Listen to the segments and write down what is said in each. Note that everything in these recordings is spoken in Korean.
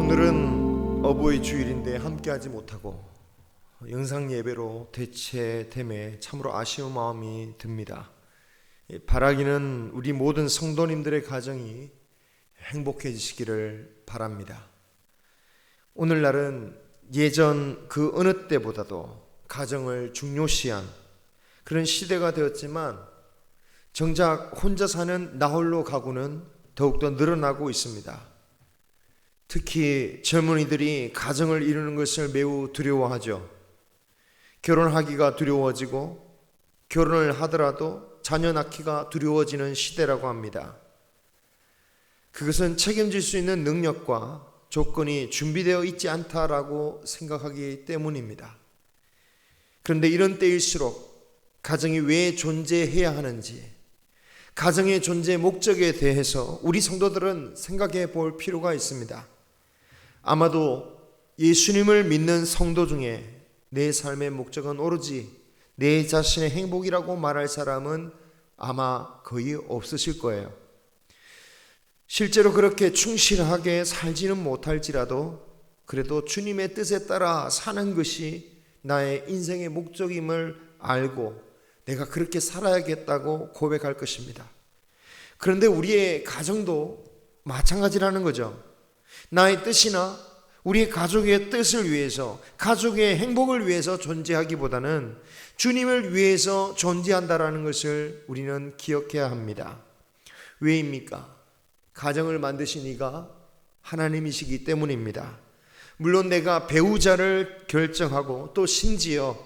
오늘은 어버이 주일인데 함께하지 못하고 영상 예배로 대체됨에 참으로 아쉬운 마음이 듭니다. 바라기는 우리 모든 성도님들의 가정이 행복해지시기를 바랍니다. 오늘날은 예전 그 어느 때보다도 가정을 중요시한 그런 시대가 되었지만 정작 혼자 사는 나홀로 가구는 더욱더 늘어나고 있습니다. 특히 젊은이들이 가정을 이루는 것을 매우 두려워하죠. 결혼하기가 두려워지고 결혼을 하더라도 자녀 낳기가 두려워지는 시대라고 합니다. 그것은 책임질 수 있는 능력과 조건이 준비되어 있지 않다라고 생각하기 때문입니다. 그런데 이런 때일수록 가정이 왜 존재해야 하는지, 가정의 존재 목적에 대해서 우리 성도들은 생각해 볼 필요가 있습니다. 아마도 예수님을 믿는 성도 중에 내 삶의 목적은 오로지 내 자신의 행복이라고 말할 사람은 아마 거의 없으실 거예요. 실제로 그렇게 충실하게 살지는 못할지라도 그래도 주님의 뜻에 따라 사는 것이 나의 인생의 목적임을 알고 내가 그렇게 살아야겠다고 고백할 것입니다. 그런데 우리의 가정도 마찬가지라는 거죠. 나의 뜻이나 우리의 가족의 뜻을 위해서, 가족의 행복을 위해서 존재하기보다는 주님을 위해서 존재한다라는 것을 우리는 기억해야 합니다. 왜입니까? 가정을 만드신 이가 하나님이시기 때문입니다. 물론 내가 배우자를 결정하고 또 심지어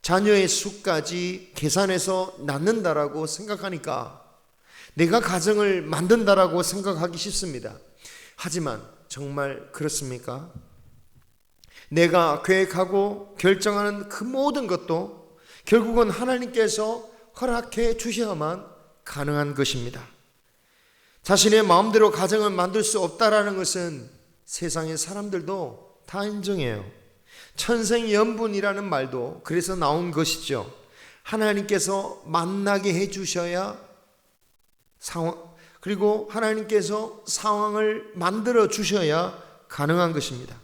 자녀의 수까지 계산해서 낳는다라고 생각하니까 내가 가정을 만든다라고 생각하기 쉽습니다. 하지만 정말 그렇습니까? 내가 계획하고 결정하는 그 모든 것도 결국은 하나님께서 허락해 주셔야만 가능한 것입니다. 자신의 마음대로 가정을 만들 수 없다라는 것은 세상의 사람들도 다 인정해요. 천생연분이라는 말도 그래서 나온 것이죠. 하나님께서 만나게 해주셔야 그리고 하나님께서 상황을 만들어 주셔야 가능한 것입니다.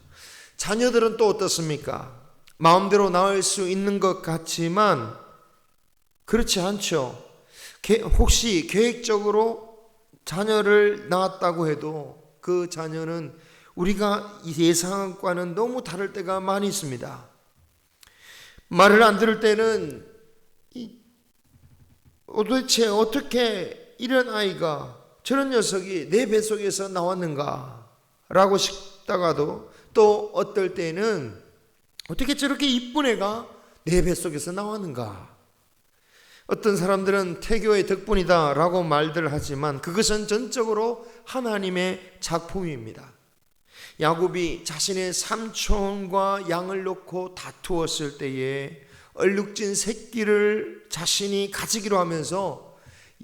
자녀들은 또 어떻습니까? 마음대로 낳을 수 있는 것 같지만 그렇지 않죠. 혹시 계획적으로 자녀를 낳았다고 해도 그 자녀는 우리가 예상한 과는 너무 다를 때가 많이 있습니다. 말을 안 들을 때는 도대체 어떻게 이런 아이가, 저런 녀석이 내 뱃속에서 나왔는가 라고 싶다가도 또 어떨 때는 어떻게 저렇게 이쁜 애가 내 뱃속에서 나왔는가. 어떤 사람들은 태교의 덕분이다 라고 말들 하지만 그것은 전적으로 하나님의 작품입니다. 야곱이 자신의 삼촌과 양을 놓고 다투었을 때에 얼룩진 새끼를 자신이 가지기로 하면서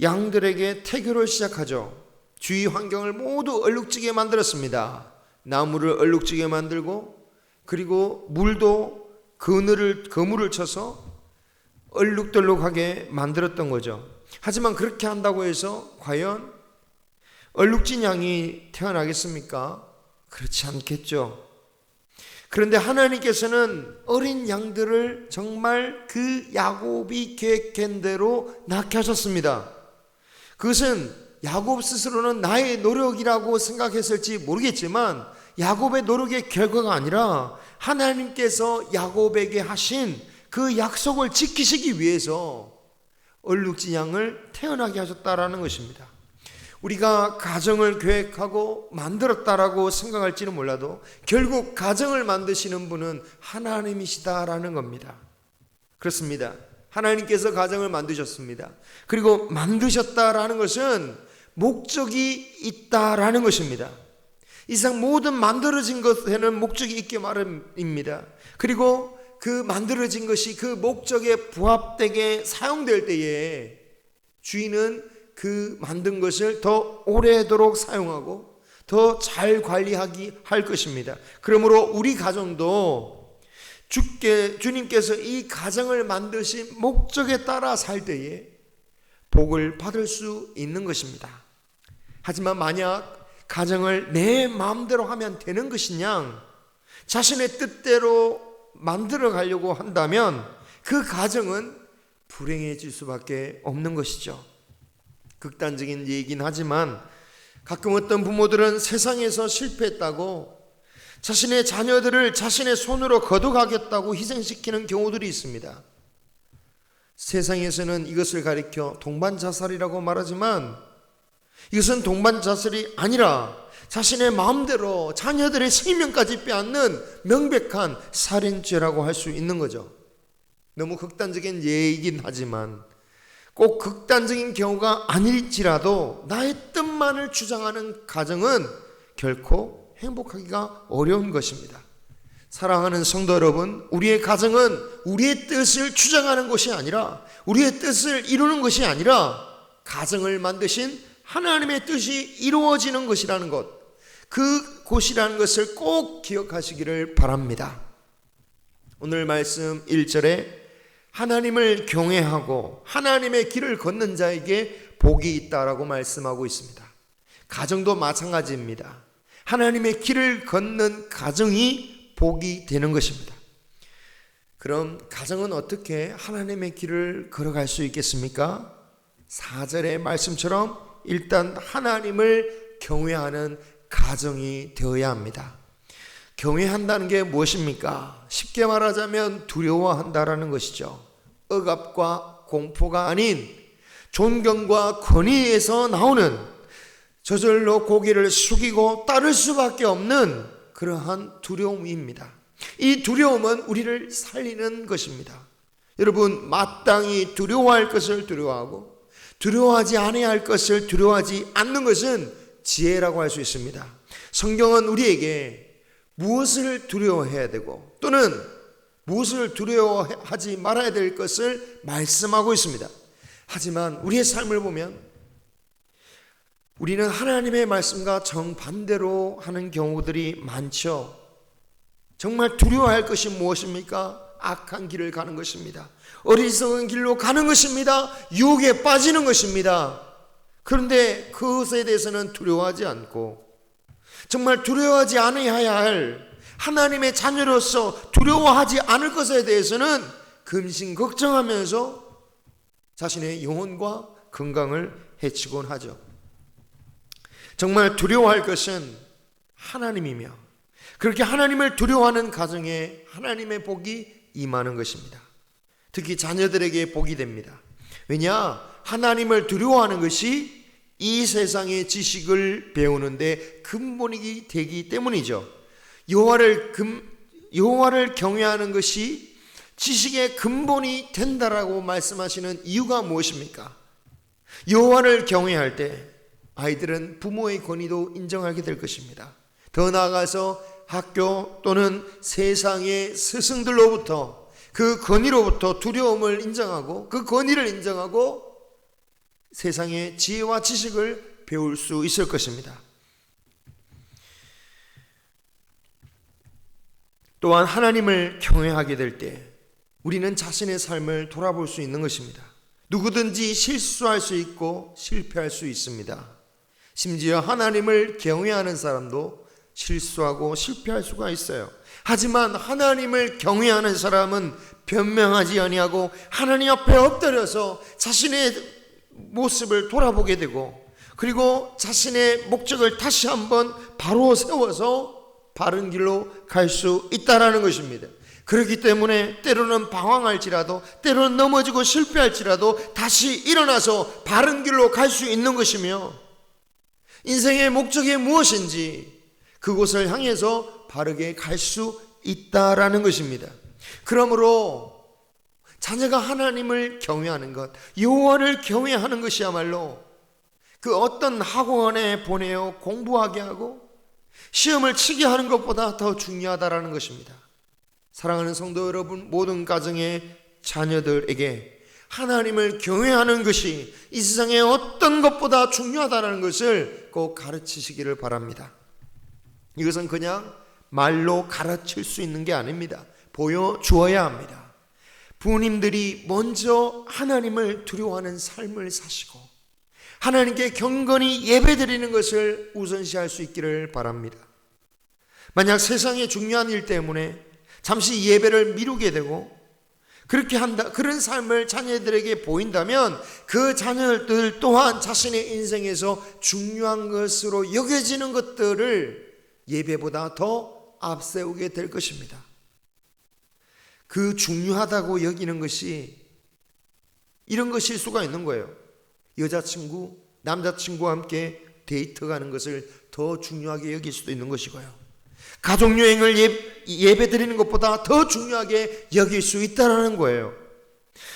양들에게 태교를 시작하죠. 주위 환경을 모두 얼룩지게 만들었습니다. 나무를 얼룩지게 만들고 그리고 물도 그물을 쳐서 얼룩덜룩하게 만들었던 거죠. 하지만 그렇게 한다고 해서 과연 얼룩진 양이 태어나겠습니까? 그렇지 않겠죠. 그런데 하나님께서는 어린 양들을 정말 그 야곱이 계획한 대로 낳게 하셨습니다. 그것은 야곱 스스로는 나의 노력이라고 생각했을지 모르겠지만 야곱의 노력의 결과가 아니라 하나님께서 야곱에게 하신 그 약속을 지키시기 위해서 얼룩진 양을 태어나게 하셨다라는 것입니다. 우리가 가정을 계획하고 만들었다라고 생각할지는 몰라도 결국 가정을 만드시는 분은 하나님이시다라는 겁니다. 그렇습니다. 하나님께서 가정을 만드셨습니다. 그리고 만드셨다라는 것은 목적이 있다라는 것입니다. 이상 모든 만들어진 것에는 목적이 있기 마련입니다. 그리고 그 만들어진 것이 그 목적에 부합되게 사용될 때에 주인은 그 만든 것을 더 오래도록 사용하고 더 잘 관리하기 할 것입니다. 그러므로 우리 가정도 주님께서 이 가정을 만드신 목적에 따라 살 때에 복을 받을 수 있는 것입니다. 하지만 만약 가정을 내 마음대로 하면 되는 것이냐, 자신의 뜻대로 만들어 가려고 한다면 그 가정은 불행해질 수밖에 없는 것이죠. 극단적인 얘기긴 하지만 가끔 어떤 부모들은 세상에서 실패했다고 자신의 자녀들을 자신의 손으로 거둬가겠다고 희생시키는 경우들이 있습니다. 세상에서는 이것을 가리켜 동반자살이라고 말하지만 이것은 동반자살이 아니라 자신의 마음대로 자녀들의 생명까지 빼앗는 명백한 살인죄라고 할 수 있는 거죠. 너무 극단적인 예이긴 하지만 꼭 극단적인 경우가 아닐지라도 나의 뜻만을 주장하는 가정은 결코 행복하기가 어려운 것입니다. 사랑하는 성도 여러분, 우리의 가정은 우리의 뜻을 주장하는 것이 아니라, 우리의 뜻을 이루는 것이 아니라 가정을 만드신 하나님의 뜻이 이루어지는 것이라는 것, 그 곳이라는 것을 꼭 기억하시기를 바랍니다. 오늘 말씀 1절에 하나님을 경외하고 하나님의 길을 걷는 자에게 복이 있다라고 말씀하고 있습니다. 가정도 마찬가지입니다. 하나님의 길을 걷는 가정이 복이 되는 것입니다. 그럼 가정은 어떻게 하나님의 길을 걸어갈 수 있겠습니까? 4절의 말씀처럼 일단 하나님을 경외하는 가정이 되어야 합니다. 경외한다는 게 무엇입니까? 쉽게 말하자면 두려워한다라는 것이죠. 억압과 공포가 아닌 존경과 권위에서 나오는, 저절로 고개를 숙이고 따를 수밖에 없는 그러한 두려움입니다. 이 두려움은 우리를 살리는 것입니다. 여러분, 마땅히 두려워할 것을 두려워하고 두려워하지 않아야 할 것을 두려워하지 않는 것은 지혜라고 할 수 있습니다. 성경은 우리에게 무엇을 두려워해야 되고 또는 무엇을 두려워하지 말아야 될 것을 말씀하고 있습니다. 하지만 우리의 삶을 보면 우리는 하나님의 말씀과 정반대로 하는 경우들이 많죠. 정말 두려워할 것이 무엇입니까? 악한 길을 가는 것입니다. 어리석은 길로 가는 것입니다. 유혹에 빠지는 것입니다. 그런데 그것에 대해서는 두려워하지 않고 정말 두려워하지 않아야 할 하나님의 자녀로서 두려워하지 않을 것에 대해서는 근심 걱정하면서 자신의 영혼과 건강을 해치곤 하죠. 정말 두려워할 것은 하나님이며 그렇게 하나님을 두려워하는 가정에 하나님의 복이 임하는 것입니다. 특히 자녀들에게 복이 됩니다. 왜냐? 하나님을 두려워하는 것이 이 세상의 지식을 배우는데 근본이 되기 때문이죠. 여호와를 경외하는 것이 지식의 근본이 된다라고 말씀하시는 이유가 무엇입니까? 여호와를 경외할 때 아이들은 부모의 권위도 인정하게 될 것입니다. 더 나아가서 학교 또는 세상의 스승들로부터 그 권위로부터 두려움을 인정하고 그 권위를 인정하고 세상의 지혜와 지식을 배울 수 있을 것입니다. 또한 하나님을 경외하게 될 때 우리는 자신의 삶을 돌아볼 수 있는 것입니다. 누구든지 실수할 수 있고 실패할 수 있습니다. 심지어 하나님을 경외하는 사람도 실수하고 실패할 수가 있어요. 하지만 하나님을 경외하는 사람은 변명하지 아니하고 하나님 앞에 엎드려서 자신의 모습을 돌아보게 되고 그리고 자신의 목적을 다시 한번 바로 세워서 바른 길로 갈 수 있다라는 것입니다. 그렇기 때문에 때로는 방황할지라도 때로는 넘어지고 실패할지라도 다시 일어나서 바른 길로 갈 수 있는 것이며 인생의 목적이 무엇인지 그곳을 향해서 바르게 갈 수 있다라는 것입니다. 그러므로 자녀가 하나님을 경외하는 것, 여호와를 경외하는 것이야말로 그 어떤 학원에 보내어 공부하게 하고 시험을 치게 하는 것보다 더 중요하다라는 것입니다. 사랑하는 성도 여러분, 모든 가정의 자녀들에게 하나님을 경외하는 것이 이 세상의 어떤 것보다 중요하다는 것을 꼭 가르치시기를 바랍니다. 이것은 그냥 말로 가르칠 수 있는 게 아닙니다. 보여주어야 합니다. 부모님들이 먼저 하나님을 두려워하는 삶을 사시고 하나님께 경건히 예배드리는 것을 우선시할 수 있기를 바랍니다. 만약 세상의 중요한 일 때문에 잠시 예배를 미루게 되고 그렇게 한다, 그런 삶을 자녀들에게 보인다면 그 자녀들 또한 자신의 인생에서 중요한 것으로 여겨지는 것들을 예배보다 더 앞세우게 될 것입니다. 그 중요하다고 여기는 것이 이런 것일 수가 있는 거예요. 여자친구, 남자친구와 함께 데이트 가는 것을 더 중요하게 여길 수도 있는 것이고요. 가족여행을 예배 드리는 것보다 더 중요하게 여길 수 있다는 거예요.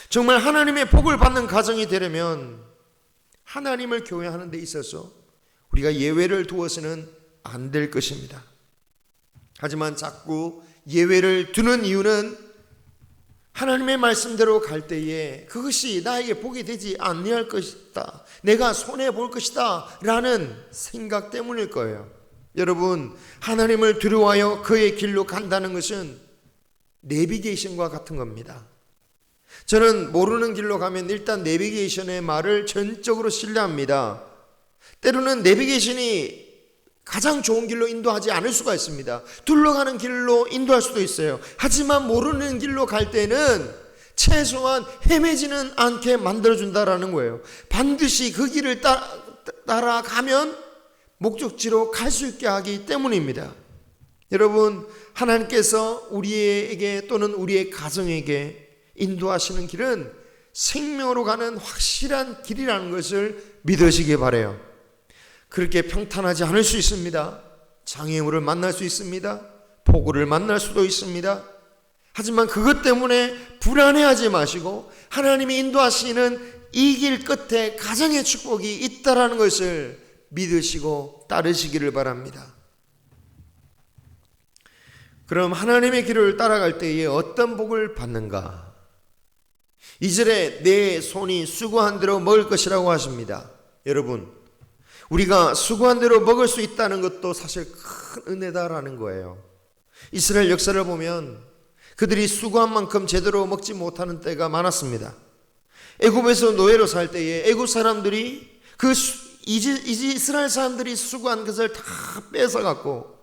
정말 하나님의 복을 받는 가정이 되려면 하나님을 교회하는 데 있어서 우리가 예외를 두어서는 안 될 것입니다. 하지만 자꾸 예외를 두는 이유는 하나님의 말씀대로 갈 때에 그것이 나에게 복이 되지 아니할 것이다, 내가 손해볼 것이다 라는 생각 때문일 거예요. 여러분, 하나님을 두려워하여 그의 길로 간다는 것은 내비게이션과 같은 겁니다. 저는 모르는 길로 가면 일단 내비게이션의 말을 전적으로 신뢰합니다. 때로는 내비게이션이 가장 좋은 길로 인도하지 않을 수가 있습니다. 둘러가는 길로 인도할 수도 있어요. 하지만 모르는 길로 갈 때는 최소한 헤매지는 않게 만들어준다라는 거예요. 반드시 그 길을 따라가면 목적지로 갈 수 있게 하기 때문입니다. 여러분, 하나님께서 우리에게 또는 우리의 가정에게 인도하시는 길은 생명으로 가는 확실한 길이라는 것을 믿으시기 바라요. 그렇게 평탄하지 않을 수 있습니다. 장애물을 만날 수 있습니다. 폭우를 만날 수도 있습니다. 하지만 그것 때문에 불안해하지 마시고 하나님이 인도하시는 이 길 끝에 가정의 축복이 있다라는 것을 믿으시고 따르시기를 바랍니다. 그럼 하나님의 길을 따라갈 때에 어떤 복을 받는가? 2절에 내 손이 수고한 대로 먹을 것이라고 하십니다. 여러분, 우리가 수고한 대로 먹을 수 있다는 것도 사실 큰 은혜다라는 거예요. 이스라엘 역사를 보면 그들이 수고한 만큼 제대로 먹지 못하는 때가 많았습니다. 애굽에서 노예로 살 때에 애굽 사람들이 이스라엘 사람들이 수고한 것을 다 뺏어갔고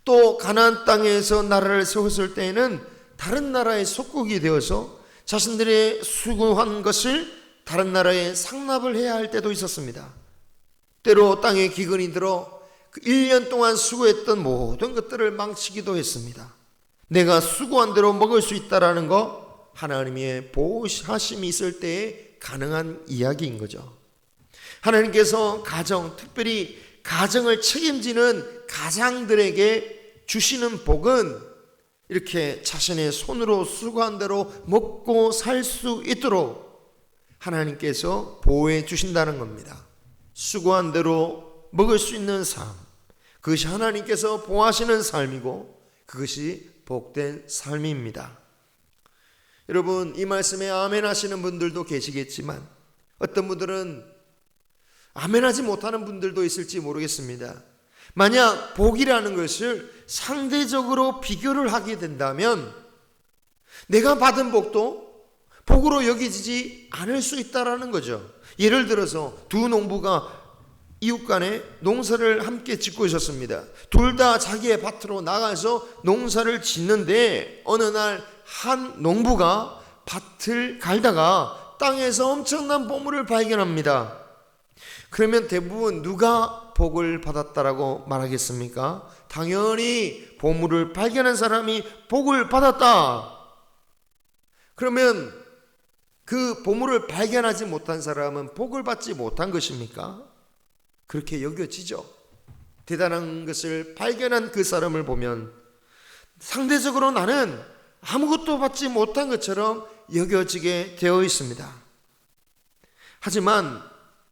또 가나안 땅에서 나라를 세웠을 때에는 다른 나라의 속국이 되어서 자신들의 수고한 것을 다른 나라에 상납을 해야 할 때도 있었습니다. 때로 땅에 기근이 들어 1년 동안 수고했던 모든 것들을 망치기도 했습니다. 내가 수고한 대로 먹을 수 있다라는 거, 하나님의 보호하심이 있을 때에 가능한 이야기인 거죠. 하나님께서 가정, 특별히 가정을 책임지는 가장들에게 주시는 복은 이렇게 자신의 손으로 수고한 대로 먹고 살 수 있도록 하나님께서 보호해 주신다는 겁니다. 수고한 대로 먹을 수 있는 삶, 그것이 하나님께서 보호하시는 삶이고 그것이 복된 삶입니다. 여러분, 이 말씀에 아멘 하시는 분들도 계시겠지만 어떤 분들은 아멘하지 못하는 분들도 있을지 모르겠습니다. 만약 복이라는 것을 상대적으로 비교를 하게 된다면 내가 받은 복도 복으로 여기지지 않을 수 있다라는 거죠. 예를 들어서 두 농부가 이웃 간에 농사를 함께 짓고 있었습니다. 둘 다 자기의 밭으로 나가서 농사를 짓는데 어느 날 한 농부가 밭을 갈다가 땅에서 엄청난 보물을 발견합니다. 그러면 대부분 누가 복을 받았다라고 말하겠습니까? 당연히 보물을 발견한 사람이 복을 받았다. 그러면 그 보물을 발견하지 못한 사람은 복을 받지 못한 것입니까? 그렇게 여겨지죠. 대단한 것을 발견한 그 사람을 보면 상대적으로 나는 아무것도 받지 못한 것처럼 여겨지게 되어 있습니다. 하지만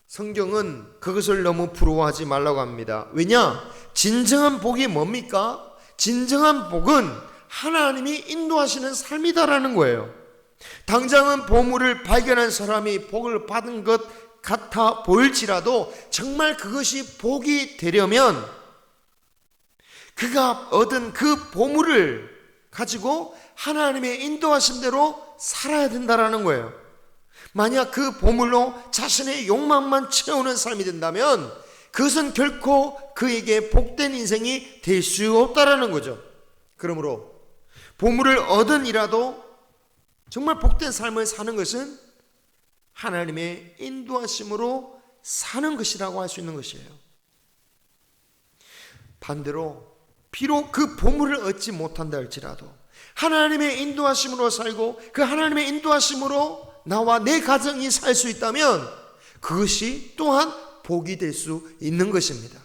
성경은 그것을 너무 부러워하지 말라고 합니다. 왜냐? 진정한 복이 뭡니까? 진정한 복은 하나님이 인도하시는 삶이다라는 거예요. 당장은 보물을 발견한 사람이 복을 받은 것 같아 보일지라도 정말 그것이 복이 되려면 그가 얻은 그 보물을 가지고 하나님의 인도하신 대로 살아야 된다라는 거예요. 만약 그 보물로 자신의 욕망만 채우는 삶이 된다면 그것은 결코 그에게 복된 인생이 될 수 없다라는 거죠. 그러므로 보물을 얻은이라도 정말 복된 삶을 사는 것은 하나님의 인도하심으로 사는 것이라고 할 수 있는 것이에요. 반대로 비록 그 보물을 얻지 못한다 할지라도 하나님의 인도하심으로 살고 그 하나님의 인도하심으로 나와 내 가정이 살 수 있다면 그것이 또한 복이 될 수 있는 것입니다.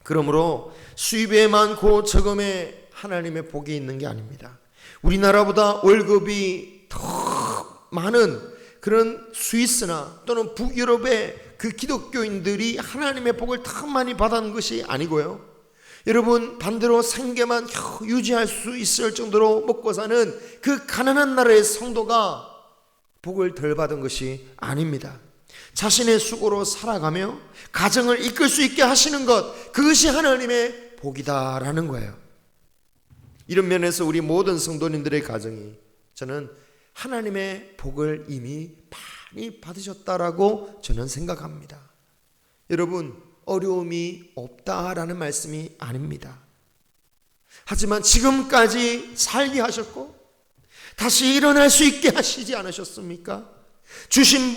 그러므로 수입에 많고 적음에 하나님의 복이 있는 게 아닙니다. 우리나라보다 월급이 더 많은 그런 스위스나 또는 북유럽의 그 기독교인들이 하나님의 복을 더 많이 받은 것이 아니고요. 여러분, 반대로 생계만 유지할 수 있을 정도로 먹고 사는 그 가난한 나라의 성도가 복을 덜 받은 것이 아닙니다. 자신의 수고로 살아가며 가정을 이끌 수 있게 하시는 것, 그것이 하나님의 복이다라는 거예요. 이런 면에서 우리 모든 성도님들의 가정이 저는 하나님의 복을 이미 많이 받으셨다라고 저는 생각합니다. 여러분, 어려움이 없다라는 말씀이 아닙니다. 하지만 지금까지 살게 하셨고 다시 일어날 수 있게 하시지 않으셨습니까?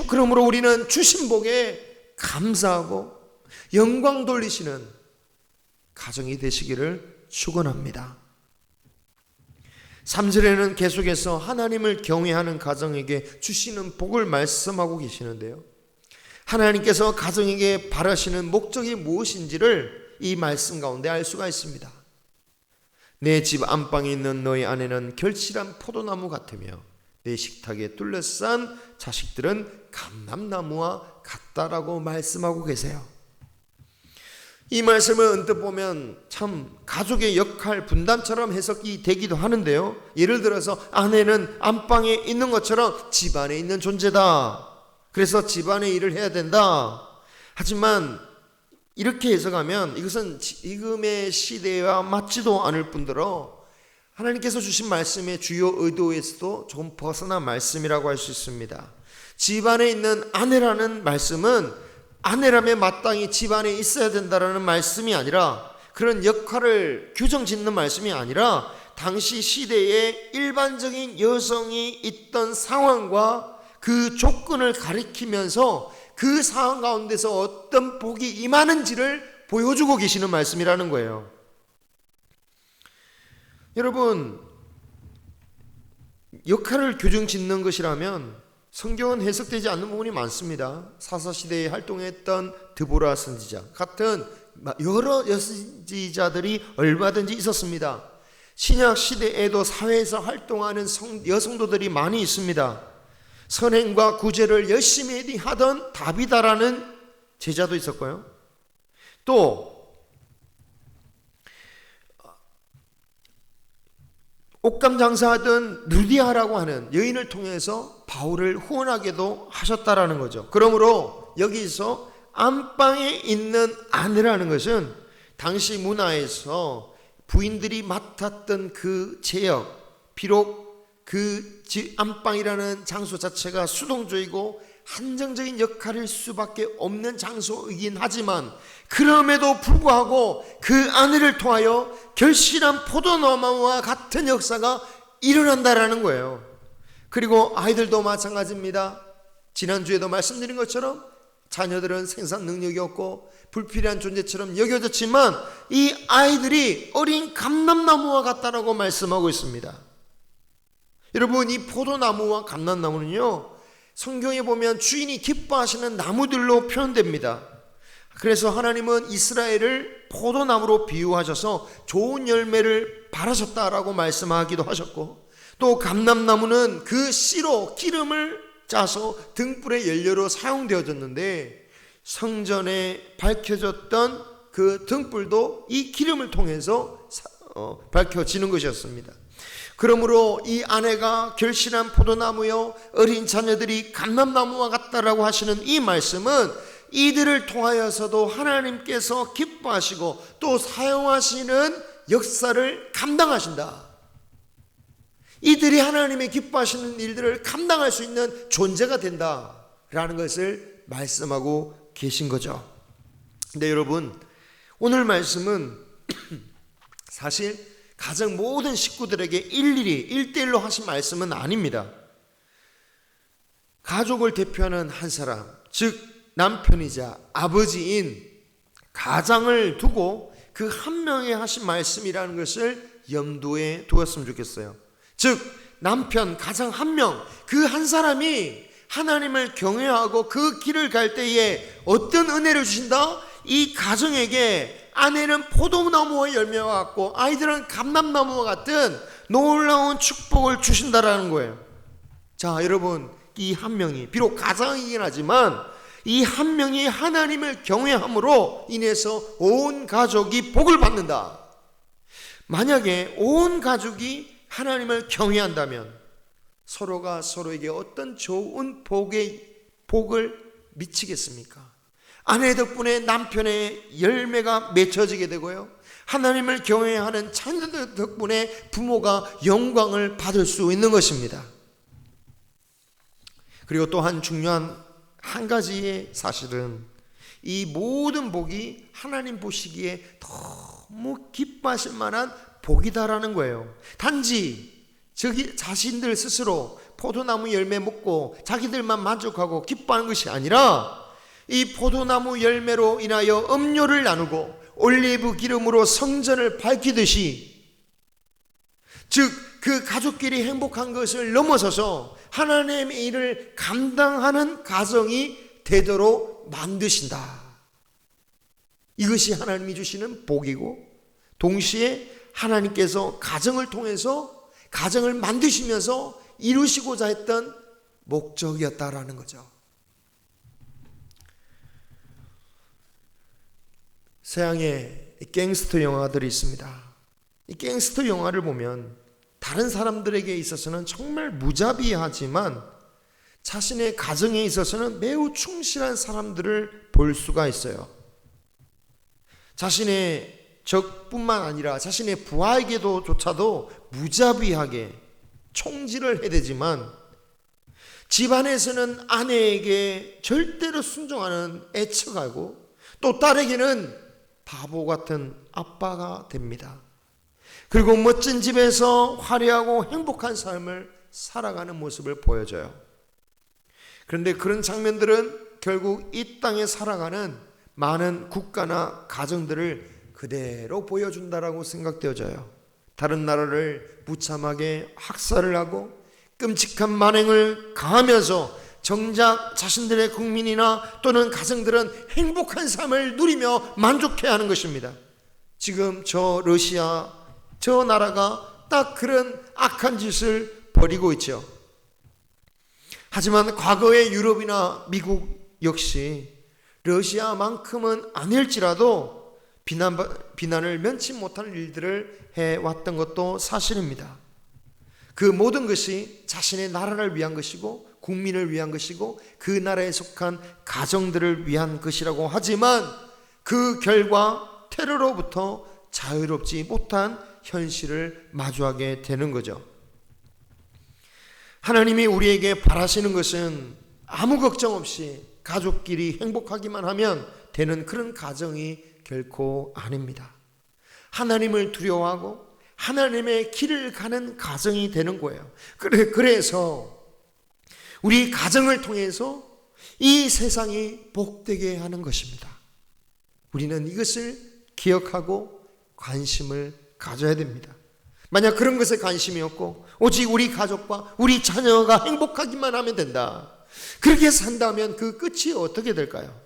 그러므로 우리는 주신 복에 감사하고 영광 돌리시는 가정이 되시기를 축원합니다. 3절에는 계속해서 하나님을 경외하는 가정에게 주시는 복을 말씀하고 계시는데요, 하나님께서 가정에게 바라시는 목적이 무엇인지를 이 말씀 가운데 알 수가 있습니다. 내 집 안방에 있는 너희 아내는 결실한 포도나무 같으며 내 식탁에 둘러싼 자식들은 감람나무와 같다라고 말씀하고 계세요. 이 말씀을 언뜻 보면 참 가족의 역할 분담처럼 해석이 되기도 하는데요, 예를 들어서 아내는 안방에 있는 것처럼 집안에 있는 존재다, 그래서 집안의 일을 해야 된다. 하지만 이렇게 해석하면 이것은 지금의 시대와 맞지도 않을 뿐더러 하나님께서 주신 말씀의 주요 의도에서도 조금 벗어난 말씀이라고 할 수 있습니다. 집안에 있는 아내라는 말씀은 아내라면 마땅히 집안에 있어야 된다라는 말씀이 아니라, 그런 역할을 규정짓는 말씀이 아니라 당시 시대에 일반적인 여성이 있던 상황과 그 조건을 가리키면서 그 상황 가운데서 어떤 복이 임하는지를 보여주고 계시는 말씀이라는 거예요. 여러분, 역할을 규정짓는 것이라면 성경은 해석되지 않는 부분이 많습니다. 사사시대에 활동했던 드보라 선지자 같은 여러 선지자들이 얼마든지 있었습니다. 신약 시대에도 사회에서 활동하는 여성도들이 많이 있습니다. 선행과 구제를 열심히 하던 다비다라는 제자도 있었고요, 또 옷감 장사하던 루디아라고 하는 여인을 통해서 바울을 후원하게도 하셨다라는 거죠. 그러므로 여기서 안방에 있는 아내라는 것은 당시 문화에서 부인들이 맡았던 그 제역, 비록 그 안방이라는 장소 자체가 수동적이고 한정적인 역할일 수밖에 없는 장소이긴 하지만 그럼에도 불구하고 그 아내를 통하여 결실한 포도나무와 같은 역사가 일어난다라는 거예요. 그리고 아이들도 마찬가지입니다. 지난주에도 말씀드린 것처럼 자녀들은 생산 능력이 없고 불필요한 존재처럼 여겨졌지만 이 아이들이 어린 감람나무와 같다라고 말씀하고 있습니다. 여러분, 이 포도나무와 감람나무는요, 성경에 보면 주인이 기뻐하시는 나무들로 표현됩니다. 그래서 하나님은 이스라엘을 포도나무로 비유하셔서 좋은 열매를 바라셨다라고 말씀하기도 하셨고, 또 감람나무는 그 씨로 기름을 짜서 등불의 연료로 사용되어졌는데 성전에 밝혀졌던 그 등불도 이 기름을 통해서 밝혀지는 것이었습니다. 그러므로 이 아내가 결실한 포도나무요 어린 자녀들이 감람나무와 같다라고 하시는 이 말씀은 이들을 통하여서도 하나님께서 기뻐하시고 또 사용하시는 역사를 감당하신다, 이들이 하나님의 기뻐하시는 일들을 감당할 수 있는 존재가 된다라는 것을 말씀하고 계신 거죠. 근데 여러분, 오늘 말씀은 사실 가정 모든 식구들에게 일일이 1대1로 하신 말씀은 아닙니다. 가족을 대표하는 한 사람, 즉 남편이자 아버지인 가장을 두고 그 한 명이 하신 말씀이라는 것을 염두에 두었으면 좋겠어요. 즉 남편, 가장 한 명, 그 한 사람이 하나님을 경외하고 그 길을 갈 때에 어떤 은혜를 주신다? 이 가정에게 아내는 포도나무와 열매와 같고 아이들은 감람나무와 같은 놀라운 축복을 주신다라는 거예요. 자, 여러분, 이 한 명이 비록 가장이긴 하지만 이 한 명이 하나님을 경외함으로 인해서 온 가족이 복을 받는다. 만약에 온 가족이 하나님을 경외한다면 서로가 서로에게 어떤 좋은 복을 미치겠습니까? 아내 덕분에 남편의 열매가 맺혀지게 되고요, 하나님을 경외하는 자녀들 덕분에 부모가 영광을 받을 수 있는 것입니다. 그리고 또한 중요한 한 가지의 사실은 이 모든 복이 하나님 보시기에 너무 기뻐하실 만한 복이다라는 거예요. 단지 자신들 스스로 포도나무 열매 먹고 자기들만 만족하고 기뻐하는 것이 아니라 이 포도나무 열매로 인하여 음료를 나누고 올리브 기름으로 성전을 밝히듯이, 즉 그 가족끼리 행복한 것을 넘어서서 하나님의 일을 감당하는 가정이 되도록 만드신다. 이것이 하나님이 주시는 복이고, 동시에 하나님께서 가정을 통해서 가정을 만드시면서 이루시고자 했던 목적이었다라는 거죠. 서양의 갱스터 영화들이 있습니다. 이 갱스터 영화를 보면 다른 사람들에게 있어서는 정말 무자비하지만 자신의 가정에 있어서는 매우 충실한 사람들을 볼 수가 있어요. 자신의 적뿐만 아니라 자신의 부하에게조차도 무자비하게 총질을 해대지만 집안에서는 아내에게 절대로 순종하는 애처가고 또 딸에게는 바보 같은 아빠가 됩니다. 그리고 멋진 집에서 화려하고 행복한 삶을 살아가는 모습을 보여줘요. 그런데 그런 장면들은 결국 이 땅에 살아가는 많은 국가나 가정들을 그대로 보여준다라고 생각되어져요. 다른 나라를 무참하게 학살을 하고 끔찍한 만행을 가하면서 정작 자신들의 국민이나 또는 가정들은 행복한 삶을 누리며 만족해야 하는 것입니다. 지금 저 러시아, 저 나라가 딱 그런 악한 짓을 벌이고 있죠. 하지만 과거의 유럽이나 미국 역시 러시아만큼은 아닐지라도 비난을 면치 못하는 일들을 해왔던 것도 사실입니다. 그 모든 것이 자신의 나라를 위한 것이고 국민을 위한 것이고 그 나라에 속한 가정들을 위한 것이라고 하지만 그 결과 테러로부터 자유롭지 못한 현실을 마주하게 되는 거죠. 하나님이 우리에게 바라시는 것은 아무 걱정 없이 가족끼리 행복하기만 하면 되는 그런 가정이 결코 아닙니다. 하나님을 두려워하고 하나님의 길을 가는 가정이 되는 거예요. 그래서 우리 가정을 통해서 이 세상이 복되게 하는 것입니다. 우리는 이것을 기억하고 관심을 가져야 됩니다. 만약 그런 것에 관심이 없고 오직 우리 가족과 우리 자녀가 행복하기만 하면 된다, 그렇게 산다면 그 끝이 어떻게 될까요?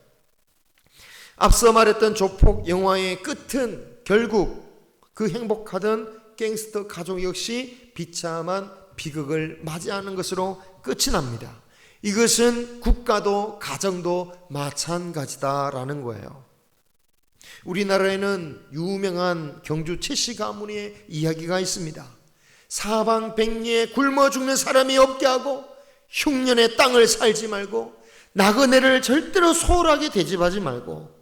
앞서 말했던 조폭 영화의 끝은 결국 그 행복하던 갱스터 가족 역시 비참한 비극을 맞이하는 것으로 끝이 납니다. 이것은 국가도 가정도 마찬가지다라는 거예요. 우리나라에는 유명한 경주 최씨 가문의 이야기가 있습니다. 사방백리에 굶어 죽는 사람이 없게 하고 흉년의 땅을 살지 말고 나그네를 절대로 소홀하게 대접하지 말고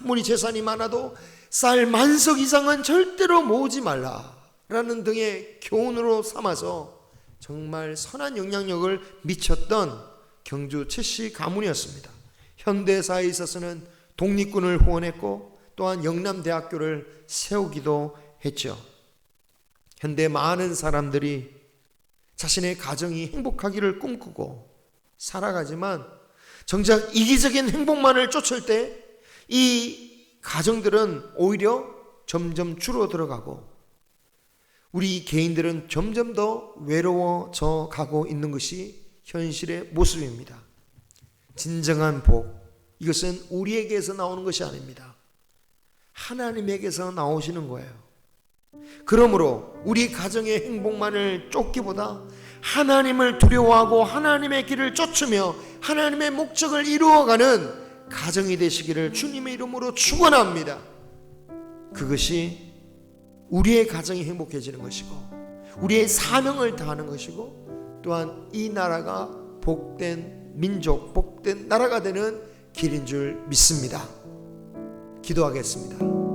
아무리 재산이 많아도 쌀 만석 이상은 절대로 모으지 말라. 라는 등의 교훈으로 삼아서 정말 선한 영향력을 미쳤던 경주 최씨 가문이었습니다. 현대사에 있어서는 독립군을 후원했고 또한 영남대학교를 세우기도 했죠. 현대 많은 사람들이 자신의 가정이 행복하기를 꿈꾸고 살아가지만 정작 이기적인 행복만을 쫓을 때 이 가정들은 오히려 점점 줄어들어가고 우리 개인들은 점점 더 외로워져 가고 있는 것이 현실의 모습입니다. 진정한 복, 이것은 우리에게서 나오는 것이 아닙니다. 하나님에게서 나오시는 거예요. 그러므로 우리 가정의 행복만을 쫓기보다 하나님을 두려워하고 하나님의 길을 쫓으며 하나님의 목적을 이루어가는 가정이 되시기를 주님의 이름으로 축원합니다. 그것이 우리의 가정이 행복해지는 것이고 우리의 사명을 다하는 것이고 또한 이 나라가 복된 민족, 복된 나라가 되는 길인 줄 믿습니다. 기도하겠습니다.